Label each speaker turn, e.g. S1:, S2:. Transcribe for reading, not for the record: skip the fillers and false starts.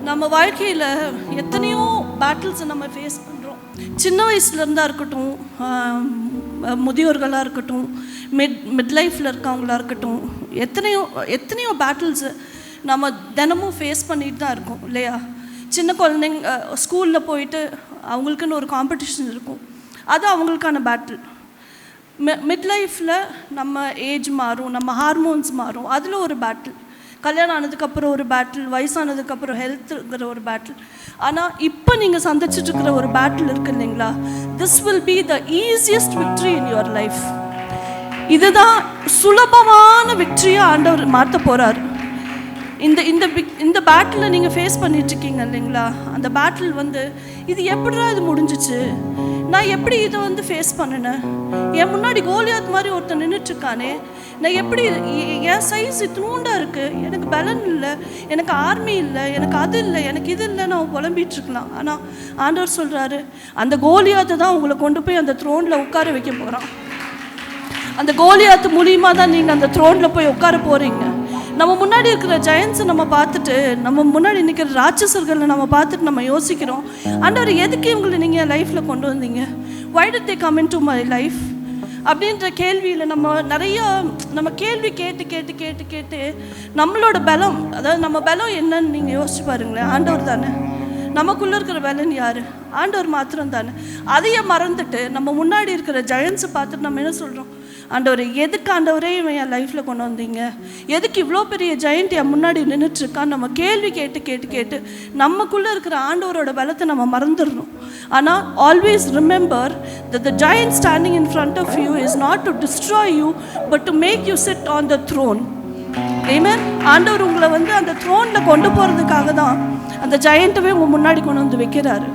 S1: நம்ம வாழ்க்கையில் எத்தனையோ பேட்டில்ஸை நம்ம ஃபேஸ் பண்ணுறோம். சின்ன வயசுலேருந்தா இருக்கட்டும், முதியோர்களாக இருக்கட்டும், மிட் லைஃப்பில் இருக்கவங்களாக இருக்கட்டும், எத்தனையோ பேட்டில்ஸு நம்ம தினமும் ஃபேஸ் பண்ணிட்டு தான் இருக்கோம் இல்லையா? சின்ன குழந்தைங்க ஸ்கூலில் போயிட்டு அவங்களுக்குன்னு ஒரு காம்படிஷன் இருக்கும், அது அவங்களுக்கான பேட்டில். மிட் லைஃப்பில் நம்ம ஏஜ் மாறும், நம்ம ஹார்மோன்ஸ் மாறும், அதில் ஒரு பேட்டில். கல்யாணம் ஆனதுக்கப்புறம் ஒரு பேட்டில், வயசானதுக்கப்புறம் ஹெல்த்துங்கிற ஒரு பேட்டில். ஆனால் இப்போ நீங்கள் சந்திச்சிட்ருக்கிற ஒரு பேட்டில் இருக்குது இல்லைங்களா? This will be the easiest victory in your life. இதுதான் சுலபமான விக்ட்ரியாக ஆண்டவர் மாற்ற போகிறார். இந்த பேட்டில் நீங்கள் ஃபேஸ் பண்ணிட்டுருக்கீங்க இல்லைங்களா? அந்த பேட்டில் இது எப்படிடா இது முடிஞ்சிச்சு, நான் எப்படி இதை ஃபேஸ் பண்ணினேன், என் முன்னாடி கோலியாத் மாதிரி ஒருத்தர் நின்றுட்டுருக்கானே, நான் எப்படி, என் சைஸ் இத்தினூண்டாக இருக்குது, எனக்கு பலன் இல்லை, எனக்கு ஆர்மி இல்லை, எனக்கு அது இல்லை, எனக்கு இது இல்லை, நான் புலம்பிகிட்ருக்கலாம். ஆனால் ஆண்டவர் சொல்கிறாரு, அந்த கோலியாத்தை தான் உங்களை கொண்டு போய் அந்த த்ரோனில் உட்கார வைக்க போகிறான். அந்த கோலியாத்து மூலியமாக தான் நீங்கள் அந்த த்ரோனில் போய் உட்கார போகிறீங்க. நம்ம முன்னாடி இருக்கிற ஜெயன்ஸை நம்ம பார்த்துட்டு, நம்ம முன்னாடி நிற்கிற ராட்சசர்களை நம்ம பார்த்துட்டு நம்ம யோசிக்கிறோம், ஆண்டவர் எதுக்கு இவங்களை நீங்கள் லைஃப்பில் கொண்டு வந்தீங்க, why did they come into my life அப்படின்ற கேள்வியில் நம்ம கேள்வி கேட்டு நம்மளோட பலம், அதாவது நம்ம பலம் என்னன்னு நீங்கள் யோசிச்சு பாருங்களேன். ஆண்டவர் தானே நமக்குள்ளே இருக்கிற பலன். யார்? ஆண்டவர் மாத்திரம் தானே. அதையே மறந்துட்டு நம்ம முன்னாடி இருக்கிற ஜெயன்ஸை பார்த்துட்டு நம்ம என்ன சொல்கிறோம், ஆண்டவர் எதுக்கு ஆண்டவரே இவன் என் லைஃப்பில் கொண்டு வந்தீங்க, எதுக்கு இவ்வளோ பெரிய ஜெயண்ட் என் முன்னாடி நின்றுட்டுருக்கான்னு நம்ம கேள்வி கேட்டு நமக்குள்ளே இருக்கிற ஆண்டவரோட பலத்தை நம்ம மறந்துடணும். ஆனால் always remember that the giant standing in front of you is not to destroy you but to make you sit on the throne. Amen. ஆண்டவர் உங்களை அந்த த்ரோனில் கொண்டு போகிறதுக்காக தான் அந்த ஜெயண்ட்டவே உங்கள் முன்னாடி கொண்டு வந்து வைக்கிறாரு.